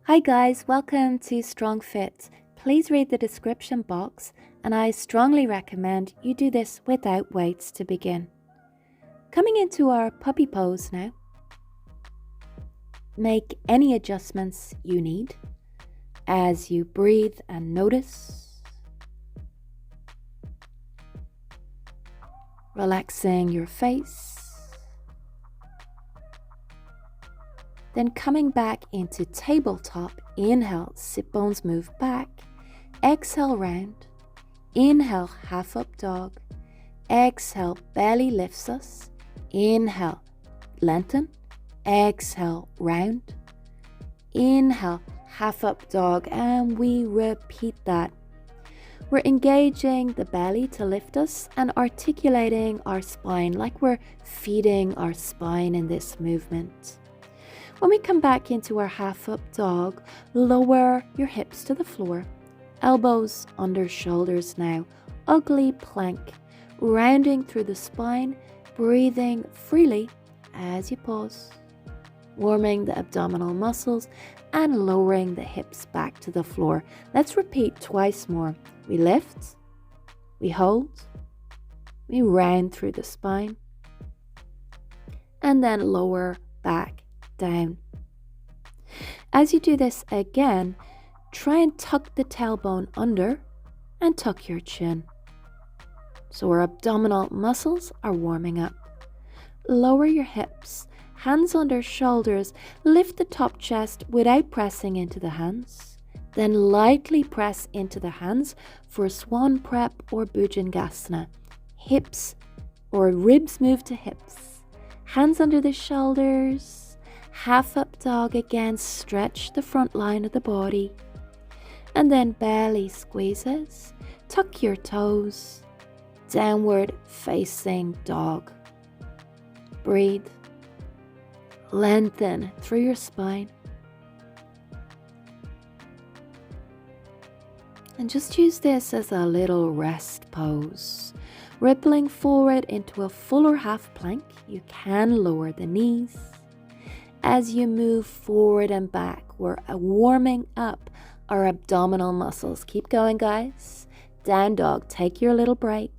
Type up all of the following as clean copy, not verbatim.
Hi guys, welcome to Strong Fit. Please read the description box and I strongly recommend you do this without weights to begin. Coming into our puppy pose now. Make any adjustments you need as you breathe and notice. Relaxing your face. Then coming back into tabletop, inhale, sit bones move back, exhale round, inhale half up dog, exhale belly lifts us, inhale lengthen, exhale round, inhale half up dog, and we repeat that. We're engaging the belly to lift us and articulating our spine like we're feeding our spine in this movement. When we come back into our half up dog, lower your hips to the floor, elbows under shoulders now, ugly plank, rounding through the spine, breathing freely as you pause, warming the abdominal muscles and lowering the hips back to the floor. Let's repeat twice more. We lift, we hold, we round through the spine, and then lower back down. As you do this again, try and tuck the tailbone under and tuck your chin. So our abdominal muscles are warming up. Lower your hips, hands under shoulders, lift the top chest without pressing into the hands. Then lightly press into the hands for swan prep or bhujangasana. Hips or ribs move to hips. Hands under the shoulders. Half up dog again, stretch the front line of the body. And then belly squeezes, tuck your toes, downward facing dog. Breathe, lengthen through your spine. And just use this as a little rest pose. Rippling forward into a full or half plank, you can lower the knees. As you move forward and back, we're warming up our abdominal muscles. Keep going, guys. Down dog, take your little break.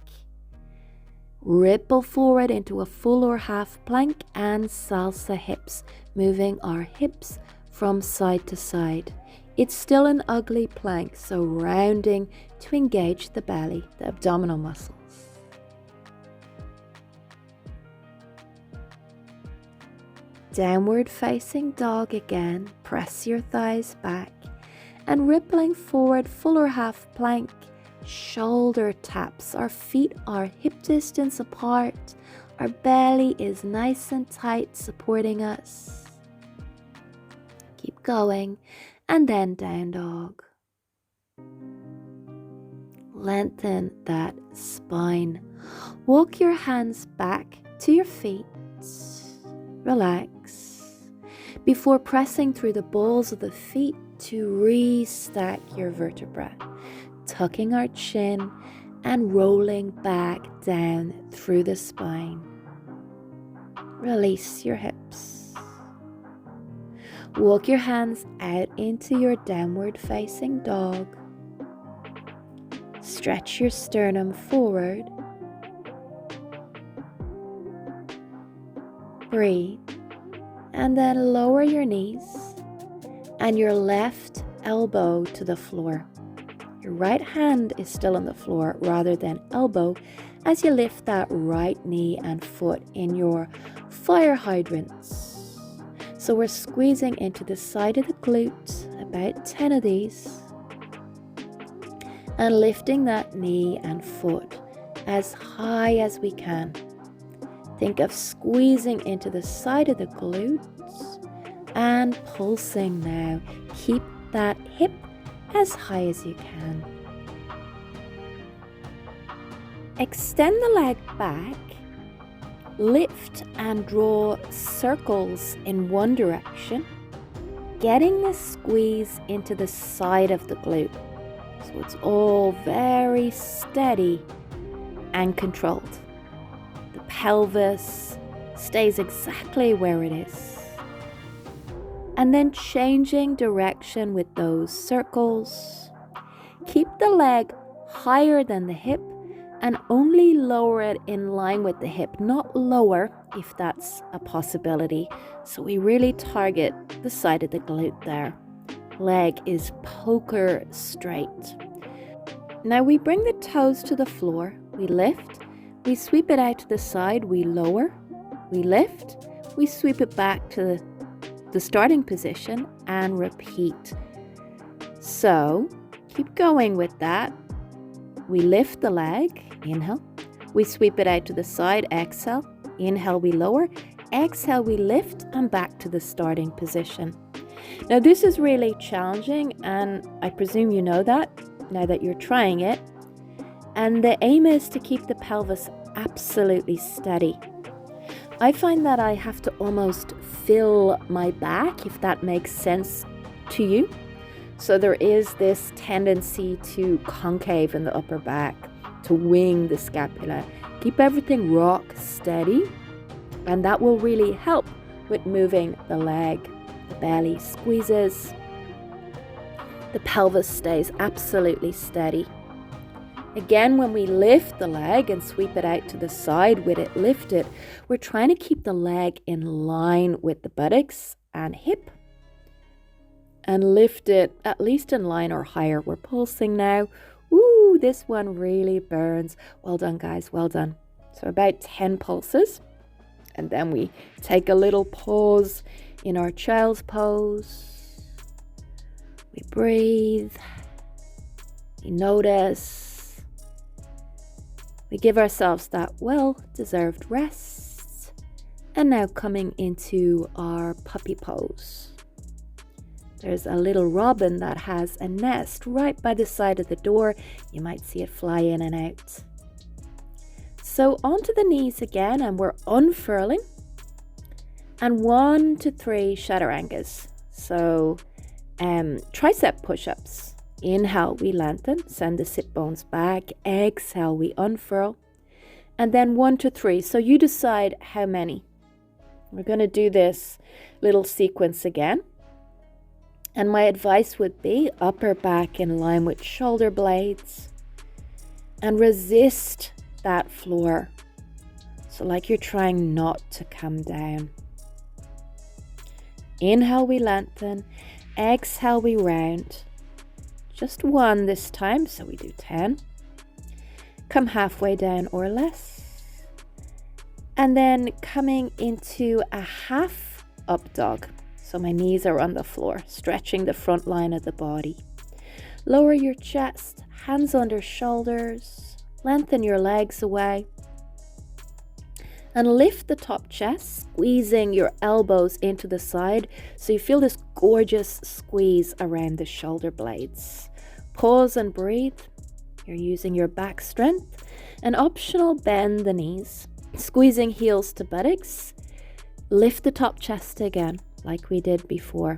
Ripple forward into a full or half plank and salsa hips, moving our hips from side to side. It's still an ugly plank, so rounding to engage the belly, the abdominal muscles. Downward facing dog again, press your thighs back and rippling forward full or half plank, shoulder taps. Our feet are hip distance apart, our belly is nice and tight supporting us. Keep going and then down dog. Lengthen that spine. Walk your hands back to your feet. Relax before pressing through the balls of the feet to restack your vertebra, tucking our chin and rolling back down through the spine. Release your hips. Walk your hands out into your downward facing dog. Stretch your sternum forward. Breathe, and then lower your knees and your left elbow to the floor. Your right hand is still on the floor rather than elbow as you lift that right knee and foot in your fire hydrants. So we're squeezing into the side of the glute, about 10 of these, and lifting that knee and foot as high as we can. Think of squeezing into the side of the glutes and pulsing now. Keep that hip as high as you can. Extend the leg back, lift and draw circles in one direction, getting the squeeze into the side of the glute. So it's all very steady and controlled. Pelvis stays exactly where it is. and then changing direction with those circles. Keep the leg higher than the hip and only lower it in line with the hip, not lower if that's a possibility. So we really target the side of the glute there. Leg is poker straight. Now we bring the toes to the floor, we lift, we sweep it out to the side, we lower, we lift, we sweep it back to the starting position and repeat. So keep going with that. We lift the leg, inhale, we sweep it out to the side, exhale, inhale, we lower, exhale, we lift and back to the starting position. Now this is really challenging, and I presume you know that now that you're trying it. And the aim is to keep the pelvis absolutely steady. I find that I have to almost fill my back, if that makes sense to you. So there is this tendency to concave in the upper back, to wing the scapula. Keep everything rock steady, and that will really help with moving the leg. The belly squeezes. The pelvis stays absolutely steady. Again, when we lift the leg and sweep it out to the side with it lifted, we're trying to keep the leg in line with the buttocks and hip. And lift it at least in line or higher. We're pulsing now. Ooh, this one really burns. Well done, guys, well done. So about 10 pulses. And then we take a little pause in our child's pose. We breathe. We notice. We give ourselves that well-deserved rest. And now coming into our puppy pose. There's a little robin that has a nest right by the side of the door. You might see it fly in and out. So onto the knees again, and we're unfurling. And 1 to 3 chaturangas. So tricep push-ups. Inhale, we lengthen, send the sit bones back. Exhale, we unfurl. And then 1 to 3. So you decide how many. We're going to do this little sequence again. And my advice would be upper back in line with shoulder blades. And resist that floor. So like you're trying not to come down. Inhale, we lengthen. Exhale, we round. Just 1 this time, so we do 10. Come halfway down or less. And then coming into a half up dog. So my knees are on the floor, stretching the front line of the body. Lower your chest, hands under shoulders. Lengthen your legs away. And lift the top chest, squeezing your elbows into the side so you feel this gorgeous squeeze around the shoulder blades. Pause and breathe. You're using your back strength. And optional, bend the knees, squeezing heels to buttocks. Lift the top chest again, like we did before.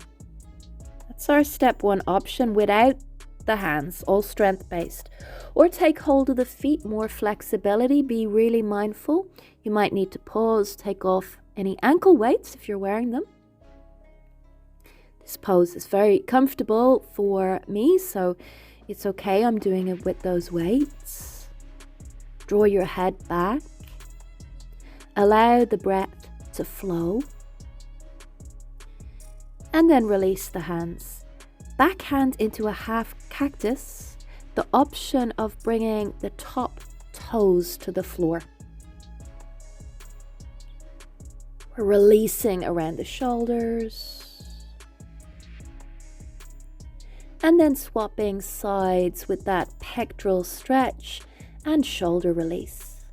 That's our step 1 option without the hands, all strength based. Or take hold of the feet, more flexibility, be really mindful. You might need to pause, take off any ankle weights if you're wearing them. This pose is very comfortable for me, so it's okay. I'm doing it with those weights. Draw your head back. Allow the breath to flow. And then release the hands. Backhand into a half cactus, the option of bringing the top toes to the floor. We're releasing around the shoulders. And then swapping sides with that pectoral stretch and shoulder release.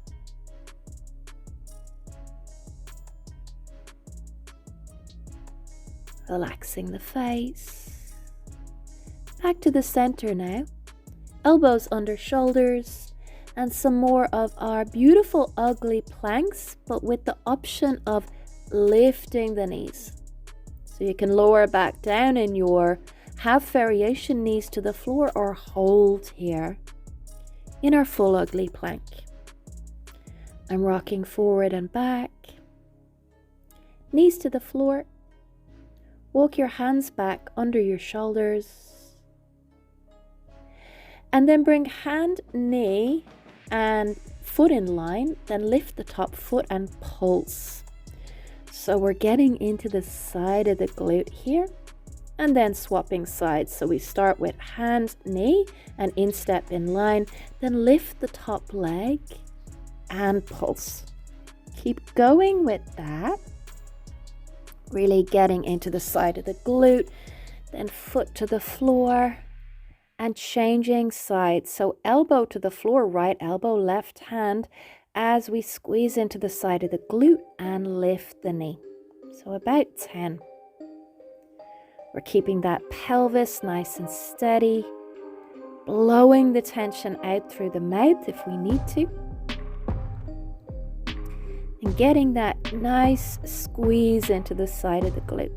Relaxing the face. Back to the center now. Elbows under shoulders. And some more of our beautiful ugly planks, but with the option of lifting the knees. So you can lower back down in your half variation, knees to the floor, or hold here in our full ugly plank. I'm rocking forward and back. Knees to the floor. Walk your hands back under your shoulders. And then bring hand, knee, and foot in line. Then lift the top foot and pulse. So we're getting into the side of the glute here. And then swapping sides. So we start with hand, knee, and instep in line. Then lift the top leg and pulse. Keep going with that. Really getting into the side of the glute. Then foot to the floor and changing sides. So elbow to the floor, right elbow, left hand, as we squeeze into the side of the glute and lift the knee. So about 10. We're keeping that pelvis nice and steady, blowing the tension out through the mouth if we need to, and getting that nice squeeze into the side of the glute.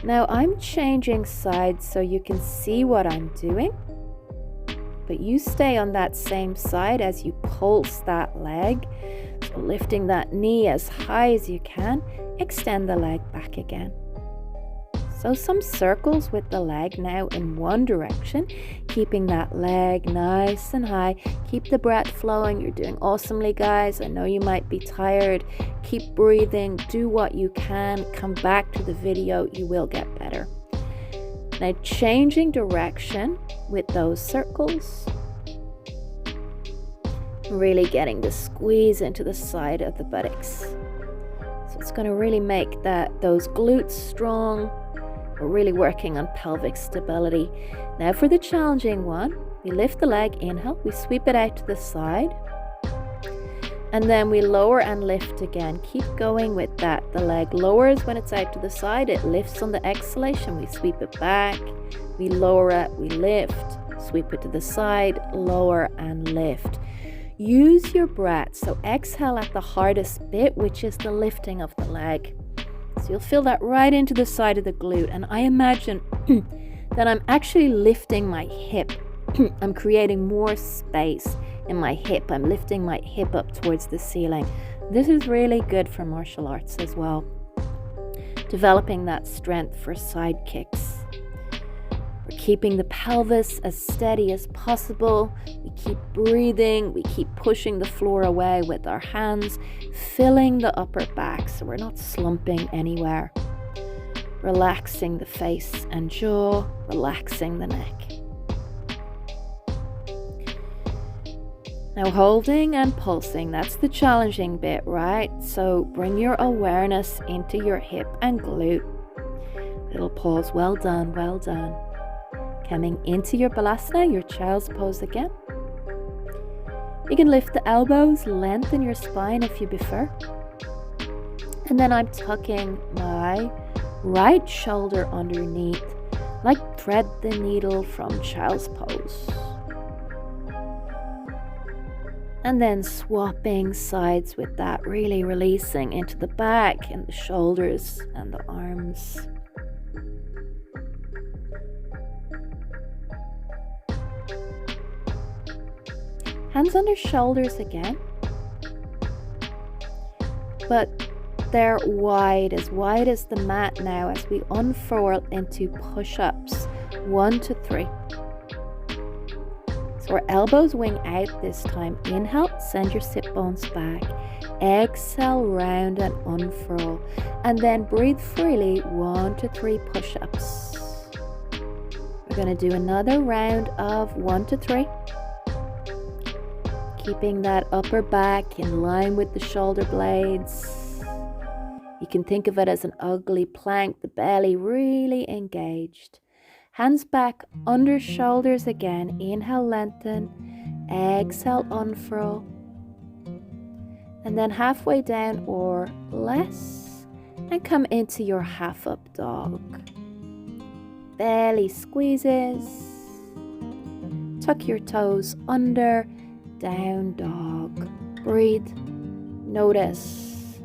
Now I'm changing sides so you can see what I'm doing, but you stay on that same side as you pulse that leg. So lifting that knee as high as you can, extend the leg back again. So some circles with the leg now in one direction, keeping that leg nice and high. Keep the breath flowing. You're doing awesomely, guys. I know you might be tired. Keep breathing. Do what you can. Come back to the video. You will get better. Now changing direction with those circles. Really getting the squeeze into the side of the buttocks. So it's going to really make those glutes strong. We're really working on pelvic stability. Now for the challenging one, we lift the leg, inhale, we sweep it out to the side. And then we lower and lift again. Keep going with that. The leg lowers when it's out to the side. It lifts on the exhalation. We sweep it back. We lower it, we lift. Sweep it to the side, lower and lift. Use your breath. So exhale at the hardest bit, which is the lifting of the leg. So you'll feel that right into the side of the glute. And I imagine that I'm actually lifting my hip. I'm creating more space in my hip. I'm lifting my hip up towards the ceiling. This is really good for martial arts as well. Developing that strength for side kicks. We're keeping the pelvis as steady as possible. We keep breathing. We keep pushing the floor away with our hands, filling the upper back so we're not slumping anywhere. Relaxing the face and jaw, relaxing the neck. Now holding and pulsing, that's the challenging bit, right? So bring your awareness into your hip and glute. Little pause, well done, well done. Coming into your balasana, your child's pose again. You can lift the elbows, lengthen your spine if you prefer. And then I'm tucking my right shoulder underneath, like thread the needle from child's pose. And then swapping sides with that, really releasing into the back and the shoulders and the arms. Hands under shoulders again, but they're wide as the mat now as we unfurl into push-ups, 1 to 3. So our elbows wing out this time. Inhale, send your sit bones back. Exhale, round and unfurl. And then breathe freely, 1 to 3 push-ups. We're going to do another round of 1 to 3. Keeping that upper back in line with the shoulder blades. You can think of it as an ugly plank, the belly really engaged. Hands back under shoulders again. Inhale, lengthen. Exhale, unfurl. And then halfway down or less. And come into your half up dog. Belly squeezes. Tuck your toes under. Down dog. Breathe. Notice.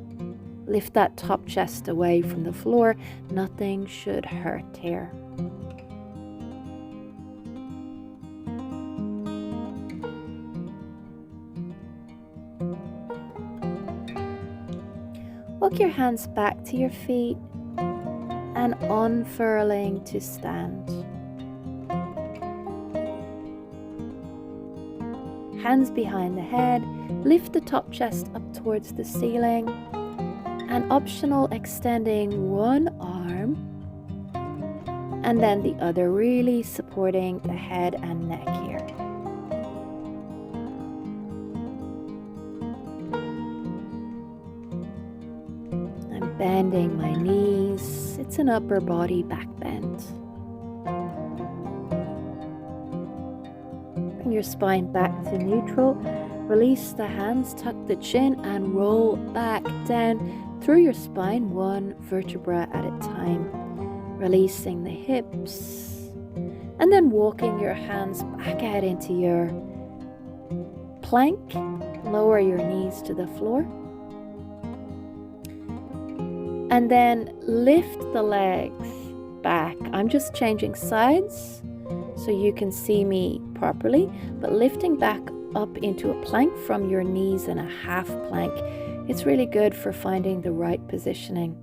Lift that top chest away from the floor. Nothing should hurt here. walk your hands back to your feet and unfurling to stand. Hands behind the head, lift the top chest up towards the ceiling, and optional extending one arm and then the other, really supporting the head and neck here. I'm bending my knees. It's an upper body back bend. Bring your spine back to neutral. Release the hands, tuck the chin, and roll back down through your spine, one vertebra at a time. Releasing the hips, and then walking your hands back out into your plank. Lower your knees to the floor. And then lift the legs back. I'm just changing sides so you can see me properly, but lifting back up into a plank from your knees in a half plank. It's really good for finding the right positioning.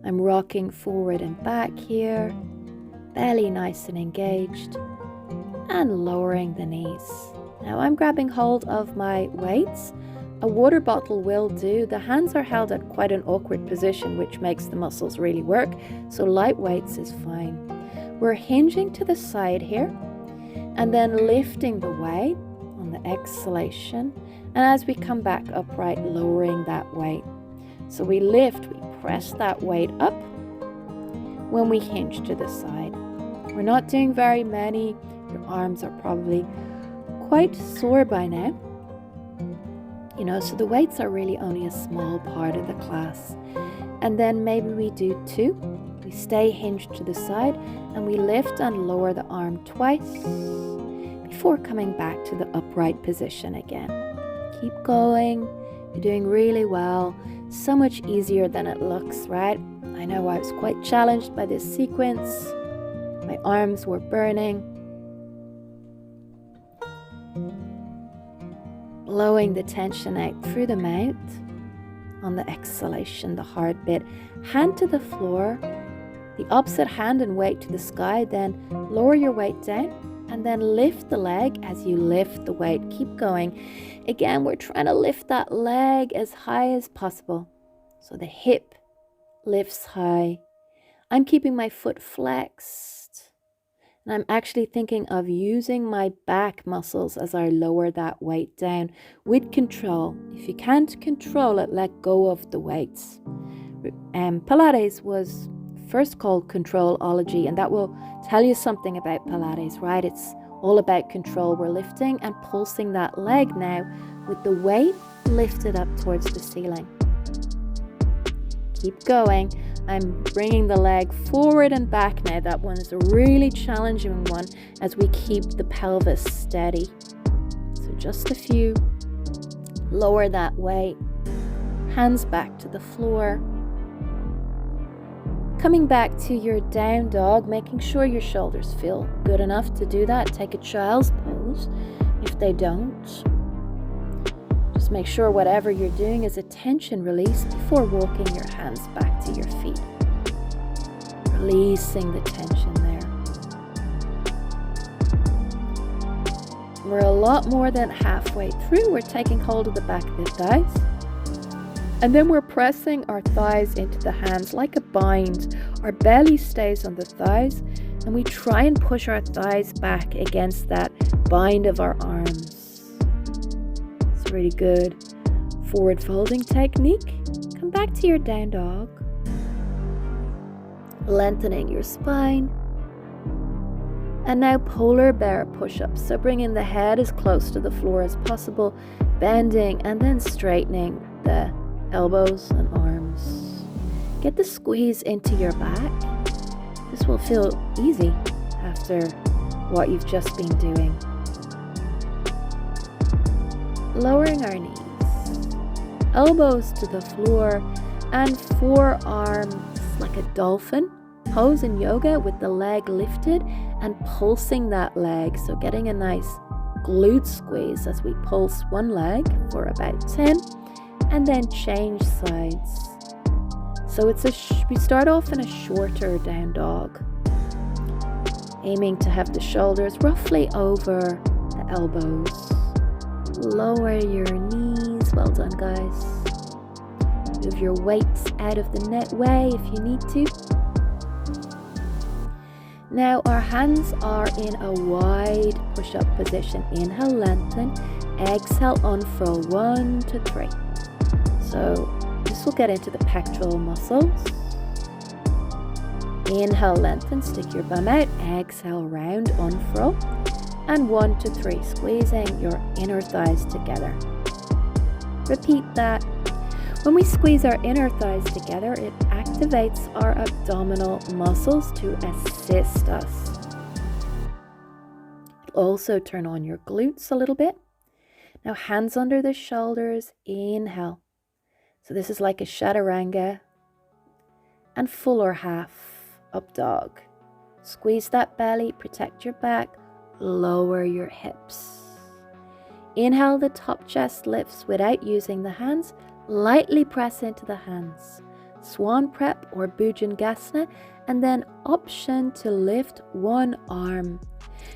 I'm rocking forward and back here, belly nice and engaged, and lowering the knees. Now I'm grabbing hold of my weights. A water bottle will do. The hands are held at quite an awkward position, which makes the muscles really work, so light weights is fine. We're hinging to the side here, and then lifting the weight on the exhalation, and as we come back upright, lowering that weight. So we lift, we press that weight up when we hinge to the side. We're not doing very many. Your arms are probably quite sore by now. So the weights are really only a small part of the class. And then maybe we do 2. We stay hinged to the side and we lift and lower the arm twice before coming back to the upright position again. Keep going. You're doing really well. So much easier than it looks, right? I know I was quite challenged by this sequence. My arms were burning. Blowing the tension out through the mouth on the exhalation, the hard bit. Hand to the floor, the opposite hand and weight to the sky, then lower your weight down and then lift the leg as you lift the weight. Keep going. Again, we're trying to lift that leg as high as possible. So the hip lifts high. I'm keeping my foot flexed. And I'm actually thinking of using my back muscles as I lower that weight down with control. If you can't control it, let go of the weights. Pilates was first called Controlology, and that will tell you something about Pilates, right? It's all about control. We're lifting and pulsing that leg now with the weight lifted up towards the ceiling. Keep going. I'm bringing the leg forward and back now. That one is a really challenging one as we keep the pelvis steady. So just a few. Lower that weight. Hands back to the floor. Coming back to your down dog, making sure your shoulders feel good enough to do that. Take a child's pose. If they don't, just make sure whatever you're doing is a tension release before walking your hands back to your feet. Releasing the tension there. We're a lot more than halfway through. We're taking hold of the back of the thighs. And then we're pressing our thighs into the hands like a bind. Our belly stays on the thighs, and we try and push our thighs back against that bind of our arms. It's really good. Forward folding technique. Come back to your down dog. Lengthening your spine. And now polar bear push-ups. So bringing the head as close to the floor as possible, bending and then straightening the elbows and arms. Get the squeeze into your back. This will feel easy after what you've just been doing. Lowering our knees, elbows to the floor, and forearms like a dolphin. Pose in yoga with the leg lifted and pulsing that leg. So getting a nice glute squeeze as we pulse one leg for about 10. And then change sides. So we start off in a shorter down dog, aiming to have the shoulders roughly over the elbows. Lower your knees. Well done, guys. Move your weights out of the net way if you need to. Now our hands are in a wide push-up position. Inhale, lengthen. Exhale, unfurl. 1 to 3. So this will get into the pectoral muscles. Inhale, lengthen, stick your bum out. Exhale, round, unfurl. And 1 to 3, squeezing your inner thighs together. Repeat that. When we squeeze our inner thighs together, it activates our abdominal muscles to assist us. It'll also turn on your glutes a little bit. Now hands under the shoulders, inhale. So this is like a chaturanga, and full or half up dog. Squeeze that belly, protect your back, lower your hips. Inhale, the top chest lifts without using the hands. Lightly press into the hands. Swan prep or Bhujangasana, and then option to lift one arm.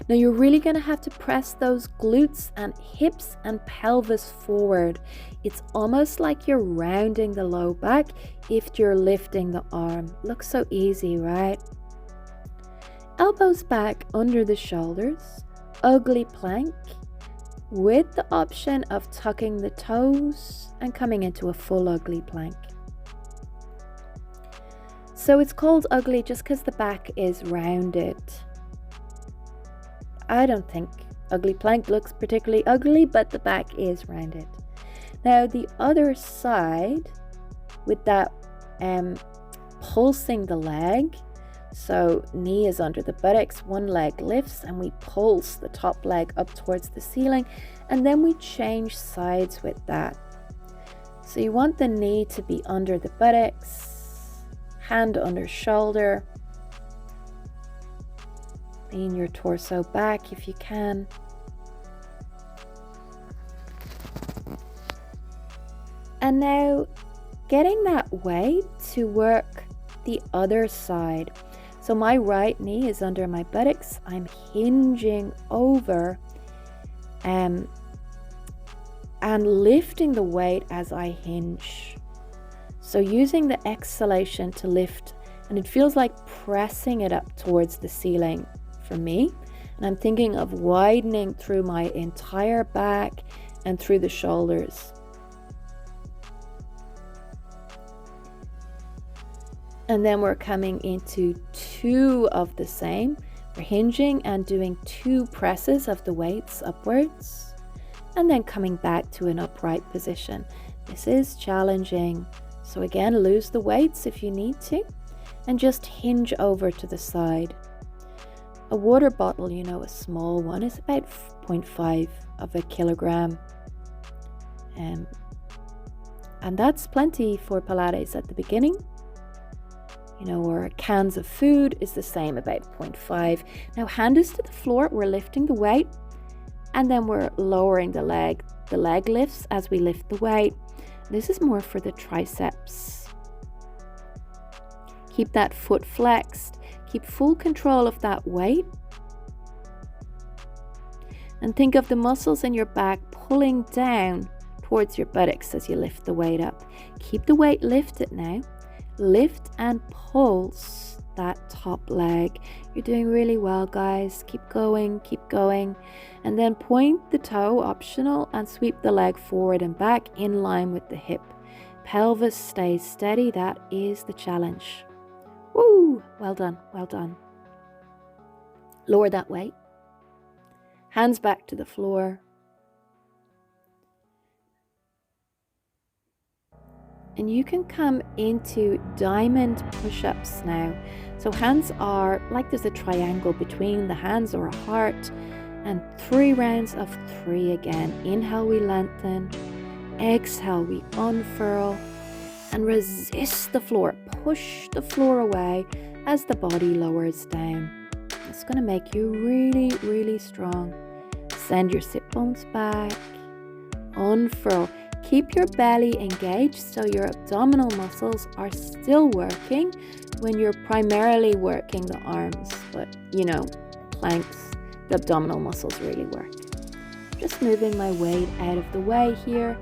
Now you're really going to have to press those glutes and hips and pelvis forward. It's almost like you're rounding the low back if you're lifting the arm. Looks so easy, right? Elbows back under the shoulders. Ugly plank with the option of tucking the toes and coming into a full ugly plank. So it's called ugly just because the back is rounded. I don't think ugly plank looks particularly ugly, but the back is rounded. Now the other side, with that pulsing the leg, so knee is under the buttocks, one leg lifts, and we pulse the top leg up towards the ceiling, and then we change sides with that. So you want the knee to be under the buttocks, hand under shoulder. Lean your torso back if you can. And now getting that weight to work the other side. So my right knee is under my buttocks. I'm hinging over and lifting the weight as I hinge. So using the exhalation to lift, and it feels like pressing it up towards the ceiling for me. And I'm thinking of widening through my entire back and through the shoulders. And then we're coming into 2 of the same. We're hinging and doing 2 presses of the weights upwards, and then coming back to an upright position. This is challenging. So again, lose the weights if you need to, and just hinge over to the side. A water bottle, a small one, is about 0.5 of a kilogram. And that's plenty for Pilates at the beginning. Or cans of food is the same, about 0.5. Now hand is to the floor, we're lifting the weight, and then we're lowering the leg. The leg lifts as we lift the weight. This is more for the triceps. Keep that foot flexed. Keep full control of that weight. And think of the muscles in your back pulling down towards your buttocks as you lift the weight up. Keep the weight lifted now. Lift and pulse that top leg. You're doing really well, guys. Keep going. And then point the toe, optional, and sweep the leg forward and back in line with the hip. Pelvis stays steady. That is the challenge. Woo! Well done. Lower that weight. Hands back to the floor. And you can come into diamond push-ups now. So hands are like there's a triangle between the hands, or a heart, and 3 rounds of 3 again. Inhale, we lengthen. Exhale, we unfurl, and resist the floor. Push the floor away as the body lowers down. It's going to make you really, really strong. Send your sit bones back. Unfurl. Keep your belly engaged so your abdominal muscles are still working when you're primarily working the arms. But, planks, the abdominal muscles really work. Just moving my weight out of the way here.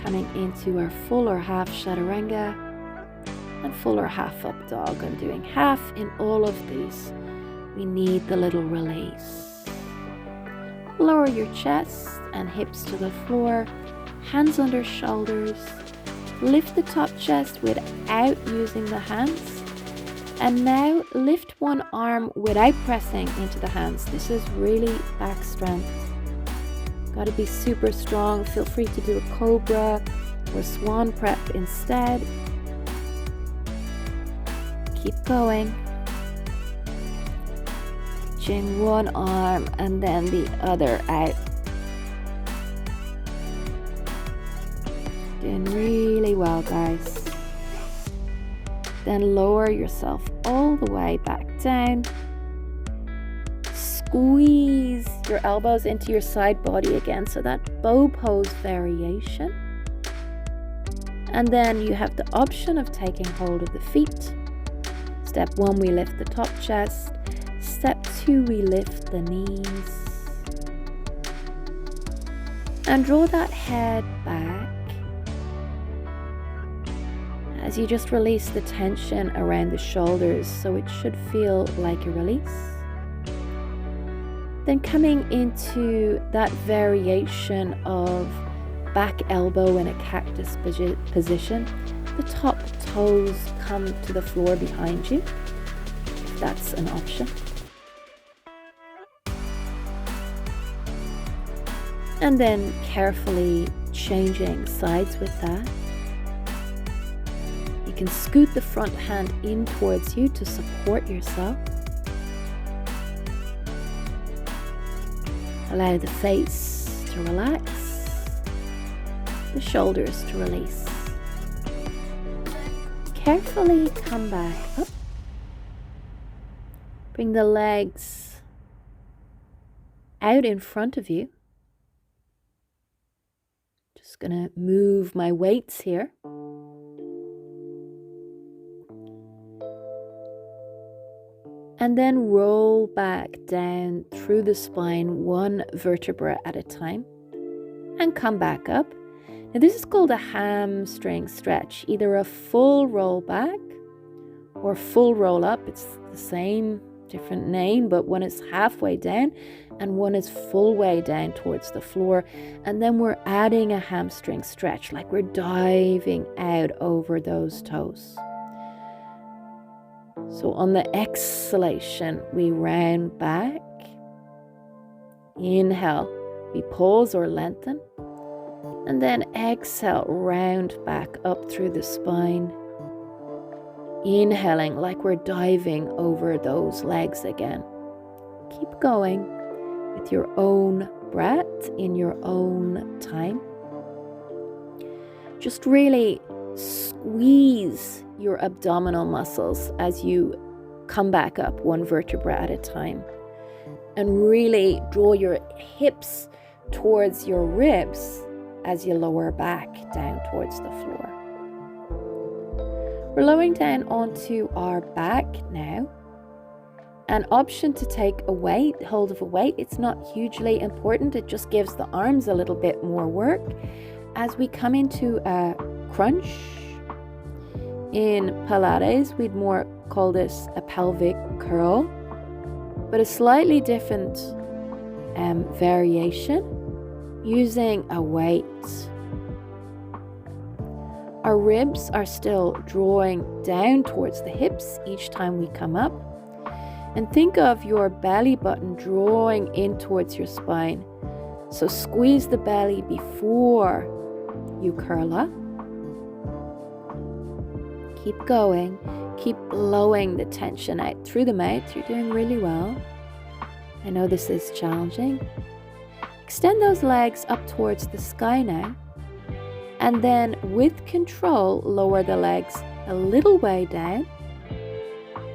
Coming into our full or half chaturanga and full or half up dog. I'm doing half in all of these. We need the little release. Lower your chest and hips to the floor, hands under shoulders. Lift the top chest without using the hands. And now lift one arm without pressing into the hands. This is really back strength. Got to be super strong. Feel free to do a cobra or swan prep instead. Keep going. Reaching one arm and then the other out. Doing really well, guys. Then lower yourself all the way back down. Squeeze your elbows into your side body again, so that bow pose variation. And then you have the option of taking hold of the feet. Step 1, we lift the top chest. Step 2, we lift the knees. And draw that head back as you just release the tension around the shoulders, so it should feel like a release. Then coming into that variation of back elbow in a cactus position, the top toes come to the floor behind you, if that's an option. And then carefully changing sides with that. You can scoot the front hand in towards you to support yourself. Allow the face to relax, the shoulders to release. Carefully come back up. Bring the legs out in front of you. Just gonna move my weights here. And then roll back down through the spine, one vertebra at a time, and come back up. Now this is called a hamstring stretch, either a full roll back or full roll up. It's the same, different name, but one is halfway down and one is full way down towards the floor. And then we're adding a hamstring stretch, like we're diving out over those toes. So on the exhalation, we round back. Inhale, we pause or lengthen. And then exhale, round back up through the spine. Inhaling like we're diving over those legs again. Keep going with your own breath in your own time. Just really squeeze your abdominal muscles as you come back up one vertebra at a time, and really draw your hips towards your ribs as you lower back down towards the floor. We're lowering down onto our back now. An option to take hold of a weight. It's not hugely important. It just gives the arms a little bit more work. As we come into a crunch, in Pilates, we'd more call this a pelvic curl, but a slightly different variation using a weight. Our ribs are still drawing down towards the hips each time we come up. And think of your belly button drawing in towards your spine. So squeeze the belly before you curl up. Keep going. Keep blowing the tension out through the mouth. You're doing really well. I know this is challenging. Extend those legs up towards the sky now. And then with control, lower the legs a little way down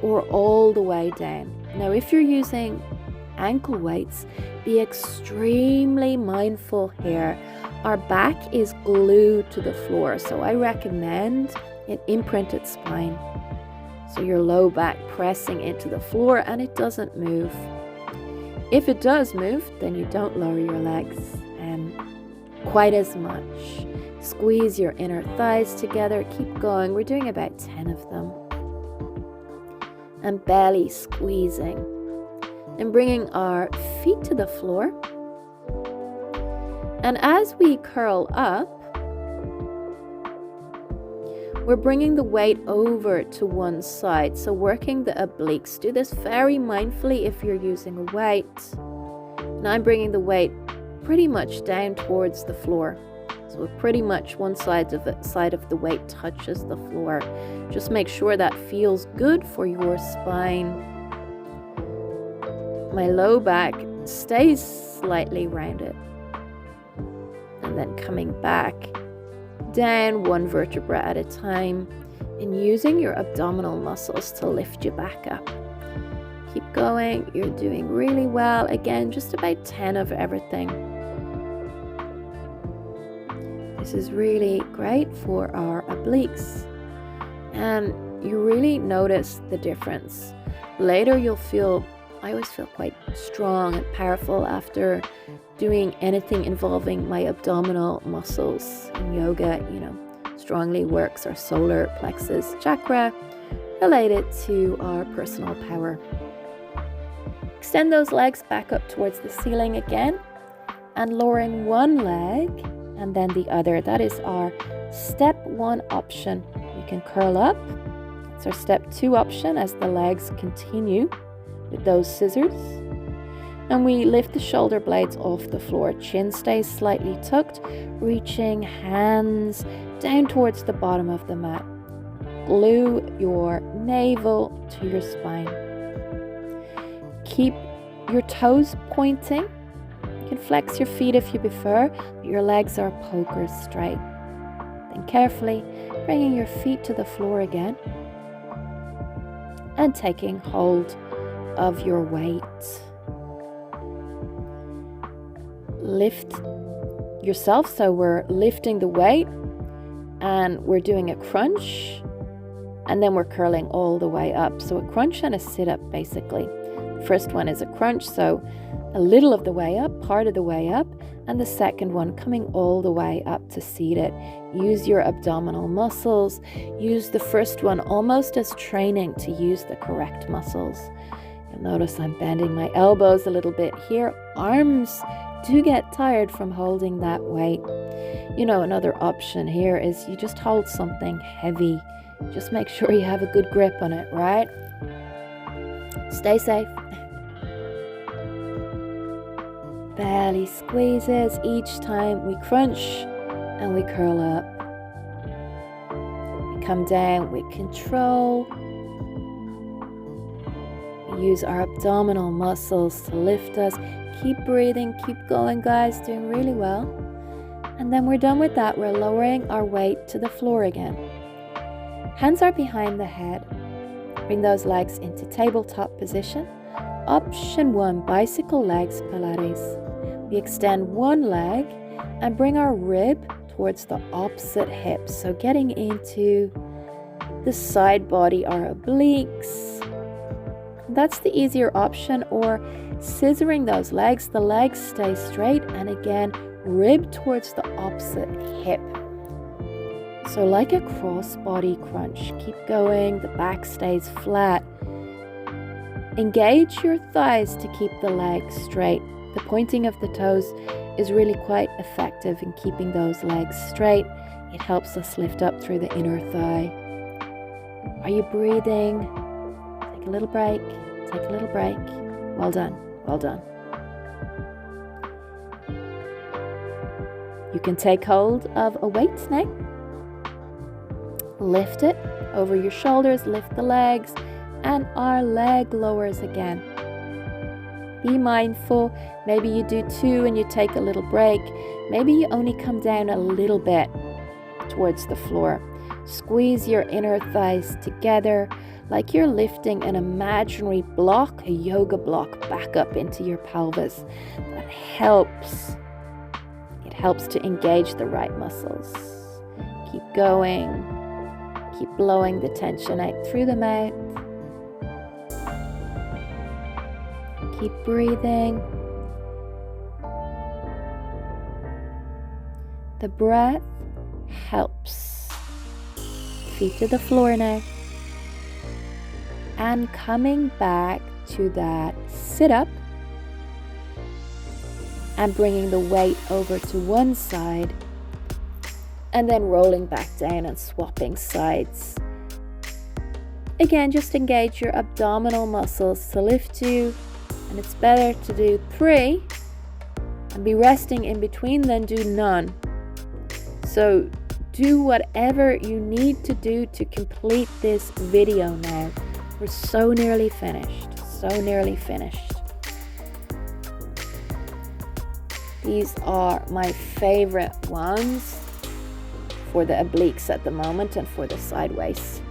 or all the way down. Now, if you're using ankle weights, be extremely mindful here. Our back is glued to the floor, so I recommend an imprinted spine. So your low back pressing into the floor and it doesn't move. If it does move, then you don't lower your legs quite as much. Squeeze your inner thighs together. Keep going. We're doing about 10 of them. And belly squeezing. And bringing our feet to the floor. And as we curl up, we're bringing the weight over to one side. So working the obliques. Do this very mindfully if you're using a weight. Now I'm bringing the weight pretty much down towards the floor. So pretty much one side of the weight touches the floor. Just make sure that feels good for your spine. My low back stays slightly rounded. And then coming back down one vertebra at a time and using your abdominal muscles to lift you back up. Keep going. You're doing really well. Again, just about 10 of everything. This is really great for our obliques. And you really notice the difference. Later I always feel quite strong and powerful after doing anything involving my abdominal muscles. In yoga, strongly works our solar plexus chakra related to our personal power. Extend those legs back up towards the ceiling again and lowering one leg and then the other. That is our step 1 option. You can curl up. It's our step 2 option as the legs continue with those scissors. And we lift the shoulder blades off the floor. Chin stays slightly tucked, reaching hands down towards the bottom of the mat. Glue your navel to your spine. Keep your toes pointing. You can flex your feet if you prefer, but your legs are poker straight. Then carefully bringing your feet to the floor again and taking hold of your weight. Lift yourself, so we're lifting the weight and we're doing a crunch and then we're curling all the way up. So a crunch and a sit-up basically. The first one is a crunch, so a little of the way up, part of the way up, and the second one coming all the way up to seated. Use your abdominal muscles. Use the first one almost as training to use the correct muscles. You'll notice I'm bending my elbows a little bit here. Arms do get tired from holding that weight. Another option here is you just hold something heavy. Just make sure you have a good grip on it, right? Stay safe. Belly squeezes each time we crunch and we curl up. We come down with control. We use our abdominal muscles to lift us. Keep breathing, keep going, guys, doing really well. And then we're done with that. We're lowering our weight to the floor again. Hands are behind the head. Bring those legs into tabletop position. Option 1, bicycle legs Pilates. We extend one leg and bring our rib towards the opposite hip. So getting into the side body, our obliques. That's the easier option, or scissoring those legs. The legs stay straight and again, rib towards the opposite hip. So like a cross body crunch, keep going, the back stays flat. Engage your thighs to keep the legs straight. The pointing of the toes is really quite effective in keeping those legs straight. It helps us lift up through the inner thigh. Are you breathing? Take a little break. Take a little break. Well done. Well done. You can take hold of a weight now. Lift it over your shoulders, lift the legs, and our leg lowers again. Be mindful. Maybe you do 2 and you take a little break. Maybe you only come down a little bit towards the floor. Squeeze your inner thighs together. like you're lifting an imaginary block, a yoga block, back up into your pelvis. That helps. It helps to engage the right muscles. Keep going. Keep blowing the tension out through the mouth. Keep breathing. The breath helps. Feet to the floor now. And coming back to that sit up and bringing the weight over to one side and then rolling back down and swapping sides. Again, just engage your abdominal muscles to lift you, and it's better to do 3 and be resting in between than do none. So do whatever you need to do to complete this video now. We're so nearly finished, so nearly finished. These are my favorite ones for the obliques at the moment and for the sideways.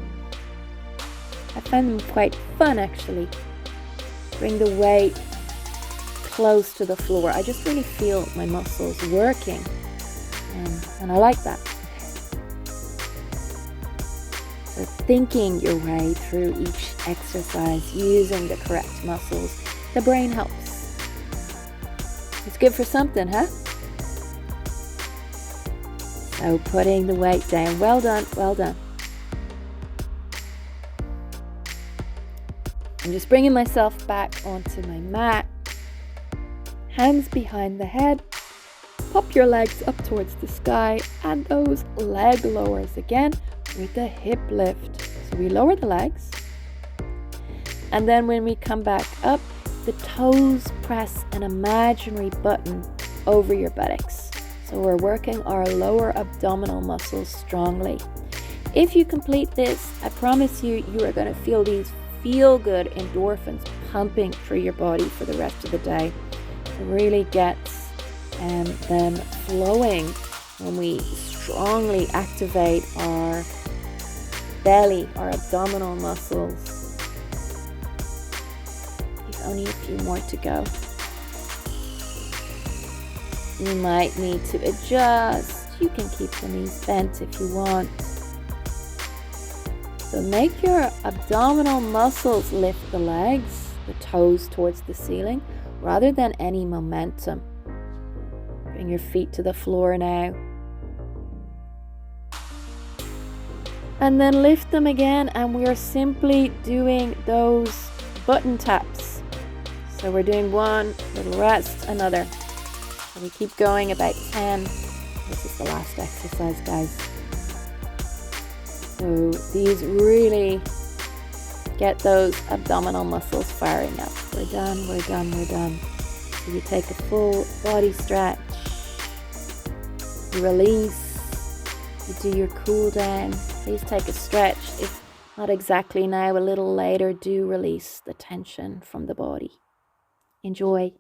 I find them quite fun actually. Bring the weight close to the floor. I just really feel my muscles working and I like that. So thinking your way through each exercise, using the correct muscles, the brain helps. It's good for something, huh? So putting the weight down. Well done, well done. I'm just bringing myself back onto my mat. Hands behind the head. Pop your legs up towards the sky and those leg lowers again with the hip lift. So we lower the legs. And then when we come back up, the toes press an imaginary button over your buttocks. So we're working our lower abdominal muscles strongly. If you complete this, I promise you, you are going to feel these feel-good endorphins pumping through your body for the rest of the day. It really gets them flowing when we strongly activate our belly, our abdominal muscles. There's only a few more to go. You might need to adjust. You can keep the knees bent if you want. So make your abdominal muscles lift the legs, the toes towards the ceiling, rather than any momentum. Bring your feet to the floor now. And then lift them again, and we are simply doing those button taps. So we're doing one, little rest, another. So we keep going about 10. This is the last exercise, guys. So these really get those abdominal muscles firing up. We're done, we're done, we're done. So you take a full body stretch. You release. You do your cool down. Please take a stretch. If not exactly now, a little later, do release the tension from the body. Enjoy.